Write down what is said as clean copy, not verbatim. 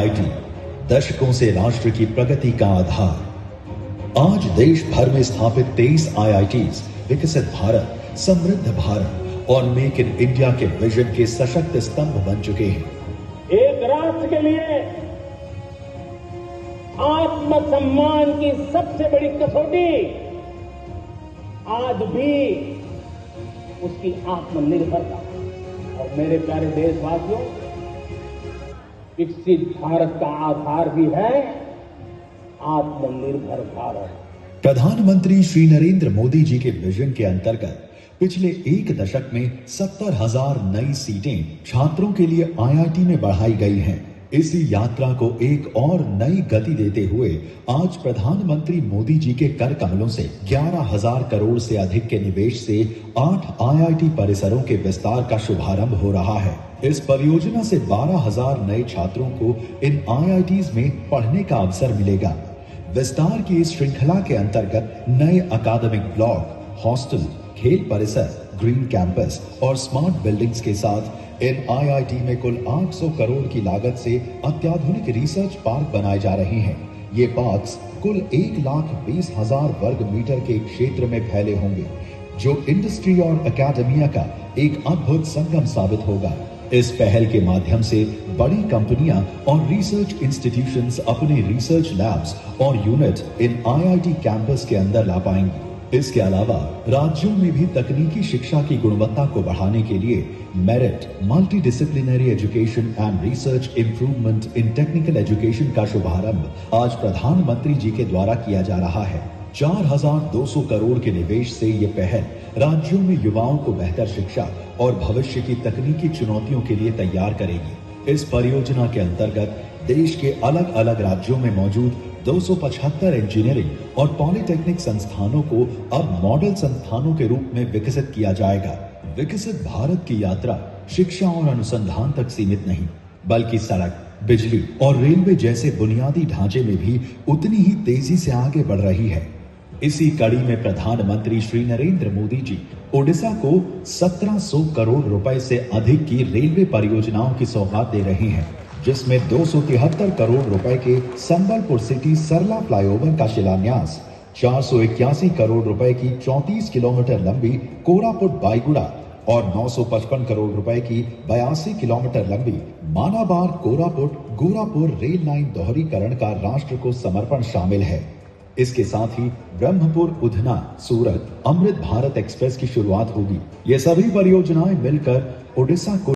IIT दशकों से राष्ट्र की प्रगति का आधार। आज देश भर में स्थापित 23 आईआईटीज विकसित भारत, समृद्ध भारत और मेक इन इंडिया के विजन के सशक्त स्तंभ बन चुके हैं। एक राष्ट्र के लिए आत्मसम्मान की सबसे बड़ी कसौटी आज भी उसकी आत्मनिर्भरता। और मेरे प्यारे देशवासियों, विकसित भारत का आधार भी है आत्मनिर्भर भारत। प्रधानमंत्री श्री नरेंद्र मोदी जी के विजन के अंतर्गत पिछले एक दशक में 70,000 नई सीटें छात्रों के लिए आईआईटी में बढ़ाई गई हैं। इसी यात्रा को एक और नई गति देते हुए आज प्रधानमंत्री मोदी जी के कर कमलों से 11,000 करोड़ से अधिक के निवेश से 8 आईआईटी परिसरों के विस्तार का शुभारंभ हो रहा है। इस परियोजना से 12,000 नए छात्रों को इन आईआईटीज में पढ़ने का अवसर मिलेगा। विस्तार की इस श्रृंखला के अंतर्गत नए अकादमिक ब्लॉक, हॉस्टल, खेल परिसर, ग्रीन कैंपस और स्मार्ट बिल्डिंग्स के साथ इन आईआईटी में कुल 800 करोड़ की लागत से अत्याधुनिक रिसर्च पार्क बनाए जा रहे हैं। ये पार्क्स कुल 1,20,000 वर्ग मीटर के क्षेत्र में फैले होंगे, जो इंडस्ट्री और एकेडमिया का एक अद्भुत संगम साबित होगा। इस पहल के माध्यम से बड़ी कंपनियां और रिसर्च इंस्टीट्यूशंस अपने रिसर्च लैब्स और यूनिट इन आईआईटी कैंपस के अंदर ला पाएंगे। इसके अलावा राज्यों में भी तकनीकी शिक्षा की गुणवत्ता को बढ़ाने के लिए merit multi disciplinary education and research improvement in technical education का शुभारंभ आज प्रधानमंत्री जी के द्वारा किया जा रहा है। 4,200 करोड़ के निवेश से ये पहल राज्यों में युवाओं को बेहतर शिक्षा और भविष्य की तकनीकी चुनौतियों के लिए तैयार करेगी। इस परियोजना के अंतर्गत देश के अलग अलग राज्यों में मौजूद 275 इंजीनियरिंग और पॉलिटेक्निक संस्थानों को अब मॉडल संस्थानों के रूप में विकसित किया जाएगा। विकसित भारत की यात्रा शिक्षा और अनुसंधान तक सीमित नहीं, बल्कि सड़क, बिजली और रेलवे जैसे बुनियादी ढांचे में भी उतनी ही तेजी से आगे बढ़ रही है। इसी कड़ी में प्रधानमंत्री श्री नरेंद्र मोदी जी ओडिशा को 1,700 करोड़ रुपए से अधिक की रेलवे परियोजनाओं की सौगात दे रहे हैं, जिसमें 273 करोड़ रुपए के संबलपुर सिटी सरला फ्लाईओवर का शिलान्यास, 481 करोड़ रुपए की 34 किलोमीटर लंबी कोरापुट बाईगुड़ा और 955 करोड़ रुपए की 82 किलोमीटर लंबी मानाबार कोरापुट गोरापुर रेल लाइन दोहरीकरण का राष्ट्र को समर्पण शामिल है। इसके साथ ही ब्रह्मपुर उधना सूरत अमृत भारत एक्सप्रेस की शुरुआत होगी। ये सभी परियोजनाएं मिलकर ओडिशा को